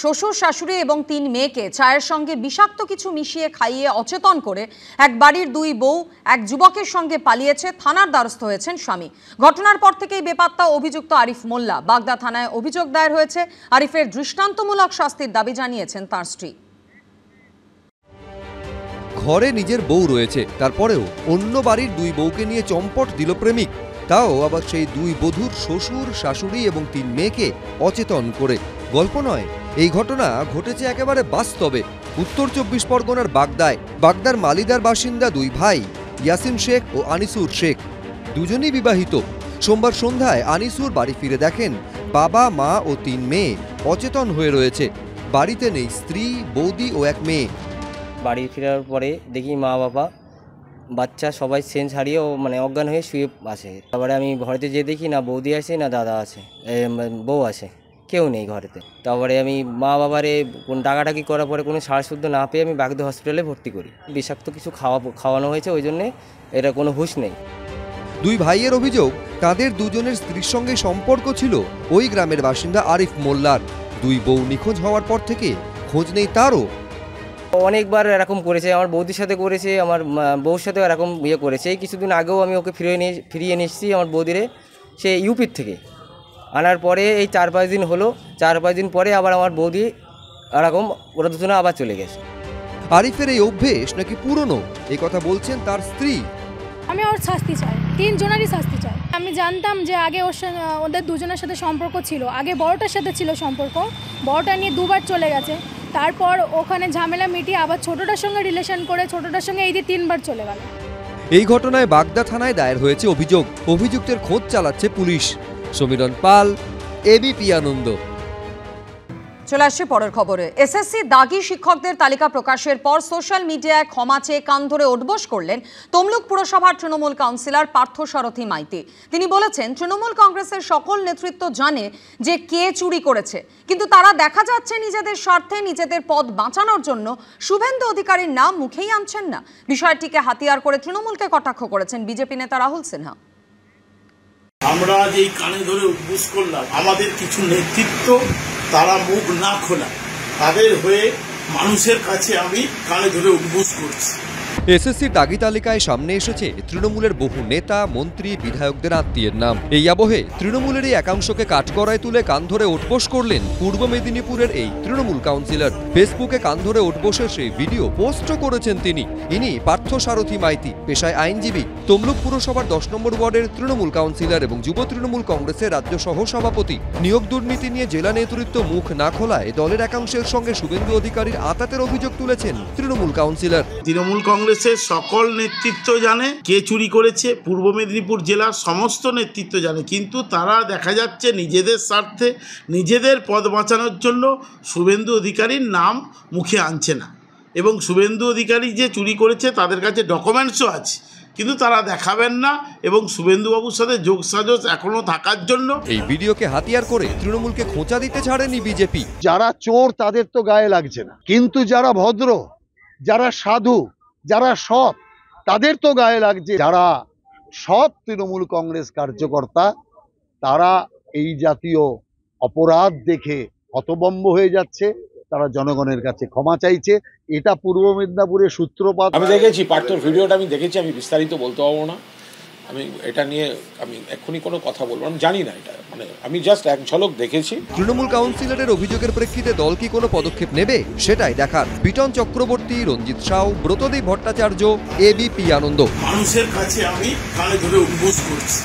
শ্বশুর শাশুড়ি এবং ৩ মেয়েকে চায়ের সঙ্গে বিষাক্ত কিছু মিশিয়ে খাইয়ে অচেতন করে এক বাড়ির 2 বউ এক যুবকের সঙ্গে পালিয়েছে। থানার দ্বারস্থ হয়েছেন স্বামী। ঘটনার পর থেকেই বেপাত্তা অভিযুক্ত আরিফ মোল্লা। বাগদা থানায় অভিযোগ দায়ের হয়েছে। আরিফের দৃষ্টান্তমূলক শাস্তির দাবি জানিয়েছেন তার স্ত্রী। ঘরে নিজের বউ রয়েছে, তারপরেও অন্য বাড়ির 2 বউকে নিয়ে চম্পট দিল প্রেমিক। তাও আবার সেই 2 বধূর শ্বশুর শাশুড়ি এবং 3 মেয়েকে অচেতন করে। গল্প নয়, এই ঘটনা ঘটেছে একেবারে বাস্তবে। উত্তর 24 পরগনার বাগদায়। বাগদার মালিদার বাসিন্দা 2 ভাই ইয়াসিন শেখ ও আনিসুর শেখ, দুজনই বিবাহিত। সোমবার সন্ধ্যায় আনিসুর বাড়ি ফিরে দেখেন বাবা, মা ও 3 মেয়ে অচেতন হয়ে রয়েছে। বাড়িতে নেই স্ত্রী, বৌদি ও এক মেয়ে। বাড়ি ফেরার পরে দেখি মা বাবা বাচ্চা সবাই সেন্স হারিয়ে অজ্ঞান হয়ে শুয়ে আছে। তারপরে আমি ঘরেতে যেয়ে দেখি না বৌদি আছে না দাদা আছে, বউ আছে, কেউ নেই ঘরেতে। তারপরে আমি মা বাবারে ডাকাডাকি করার পরে কোনো সাড়াশুদ্ধ না পেয়ে আমি বাগদা হসপিটালে ভর্তি করি। বিষাক্ত কিছু খাওয়ানো হয়েছে, ওই জন্যে এটা কোনো হুঁশ নেই। 2 ভাইয়ের অভিযোগ, তাদের দুজনের স্ত্রীর সঙ্গে সম্পর্ক ছিল ওই গ্রামের বাসিন্দা আরিফ মোল্লার। 2 বউ নিখোঁজ হওয়ার পর থেকে খোঁজ নেই তারও। অনেকবার এরকম করেছে, আমার বৌদির সাথে করেছে, আমার বউর সাথেও এরকম করেছে। এই কিছুদিন আগেও আমি ওকে ফিরিয়ে নিয়ে এসেছি আমার বৌদিরে, সে ইউপির থেকে আনার পরে এই 4-5 দিন হলো। 4-5 দিন পরে আবার আমার বৌদি এরকম ওরা দুজনে আবার চলে গেছে। আরিফের এই অভ্যেস নাকি পুরনো, এই কথা বলছেন তার স্ত্রী। আমি ওর শাস্তি চাই, 3 জনেরই শাস্তি চাই। আমি জানতাম যে আগে ওদের দুজনের সাথে সম্পর্ক ছিল, আগে বড়টার সাথে ছিল সম্পর্ক, বড়টা নিয়ে 2 বার চলে গেছে। তারপর ওখানে ঝামেলা মিটিয়ে আবার ছোটটার সঙ্গে রিলেশন করে ছোটটার সঙ্গে এই দিয়ে 3 বার চলে গেল। এই ঘটনায় বাগদা থানায় দায়ের হয়েছে অভিযোগ। অভিযুক্তের খোঁজ চালাচ্ছে পুলিশ। সমীরণ পাল, এবিপি আনন্দ। চলে আসছে পরের খবরে। এসএসসি দাগি শিক্ষকদের তালিকা প্রকাশের পর সোশ্যাল মিডিয়ায় ক্ষমা চেয়ে কান ধরে ওঠবোস করলেন তমলুক পুরসভার তৃণমূল কাউন্সিলর পার্থসারথী মাইতি। তিনি বলেছেন, তৃণমূল কংগ্রেসের সকল নেতৃত্ব জানে যে কে চুরি করেছে, কিন্তু তারা দেখা যাচ্ছে নিজেদের স্বার্থে, নিজেদের পদ বাঁচানোর জন্য শুভেন্দু অধিকারীর নাম মুখেই আনছেন না। বিষয়টিকে হাতিয়ার করে তৃণমূলকে কটাক্ষ করেছেন বিজেপি নেতা রাহুল সিনহা। আমরা যে কানে ধরে উদ্বোস করলাম, আমাদের কিছু নেতৃত্ব তারা মুখ না খোলা, তাদের হয়ে মানুষের কাছে আমি কানে ধরে উদ্বোস করছি। এসএসসির দাগি তালিকায় সামনে এসেছে তৃণমূলের বহু নেতা, মন্ত্রী, বিধায়কদের আত্মীয়ের নাম। এই আবহে তৃণমূলেরই একাংশকে কাঠগড়ায় তুলে কান ধরে ওঠবোস করলেন পূর্ব মেদিনীপুরের এই তৃণমূল কাউন্সিলর। ফেসবুকে কান ধরে ওঠবোসের সেই ভিডিও পোস্টও করেছেন তিনি। ইনি পার্থসারথী মাইতি, পেশায় আইনজীবী। তমলুক পুরসভার 10 নম্বর ওয়ার্ডের তৃণমূল কাউন্সিলর এবং যুব তৃণমূল কংগ্রেসের রাজ্য সহ সভাপতি। নিয়োগ দুর্নীতি নিয়ে জেলা নেতৃত্ব মুখ না খোলায় দলের একাংশের সঙ্গে শুভেন্দু অধিকারীর আঁতাতের অভিযোগ তুলেছেন তৃণমূল কাউন্সিলর। তৃণমূল কংগ্রেসের সকল নেতৃত্ব জানে কে চুরি করেছে, পূর্ব মেদিনীপুর জেলার সমস্ত নেতৃত্ব জানে, কিন্তু তারা দেখা যাচ্ছে নিজেদের স্বার্থে, নিজেদের পদ বাঁচানোর জন্য শুভেন্দু অধিকারীর নাম মুখে আনছে না। এবং শুভেন্দু অধিকারী যে চুরি করেছে তাদের কাছে ডকুমেন্টসও আছে, কিন্তু তারা দেখাবেন না। এবং শুভেন্দুবাবুর সাথে যোগসাজশ এখনো থাকার জন্য এই ভিডিওকে হাতিয়ার করে তৃণমূলকে খোঁচা দিতে ছাড়েনি বিজেপি। যারা চোর তাদের তো গায়ে লাগছে না, কিন্তু যারা ভদ্র, যারা সাধু, যারা সৎ, তাদের তো গায়ে লাগছে। যারা সৎ তৃণমূল কংগ্রেস কার্যকর্তা, তারা এই জাতীয় অপরাধ দেখে হতভম্ব হয়ে যাচ্ছে। তারা জনগণের কাছে ক্ষমা চাইছে। এটা পূর্ব মেদিনীপুরের সূত্রপাত। আমি দেখেছি পার্থর ভিডিওটা, আমি দেখেছি, আমি বিস্তারিত বলতে পারবো না। আমি এটা নিয়ে আমি এক্ষুনি কোনো কথা বলবো না, জানি না এটা, আমি জাস্ট এক ঝলক দেখেছি। তৃণমূল কাউন্সিলরের অভিযোগের প্রেক্ষিতে দল কি কোনো পদক্ষেপ নেবে সেটাই দেখার। বিটন চক্রবর্তী, রঞ্জিত সাউ, ব্রতদীপ ভট্টাচার্য, এবিপি আনন্দ। মানুষের কাছে আমি কানে ধরে উদ্বোস করছি।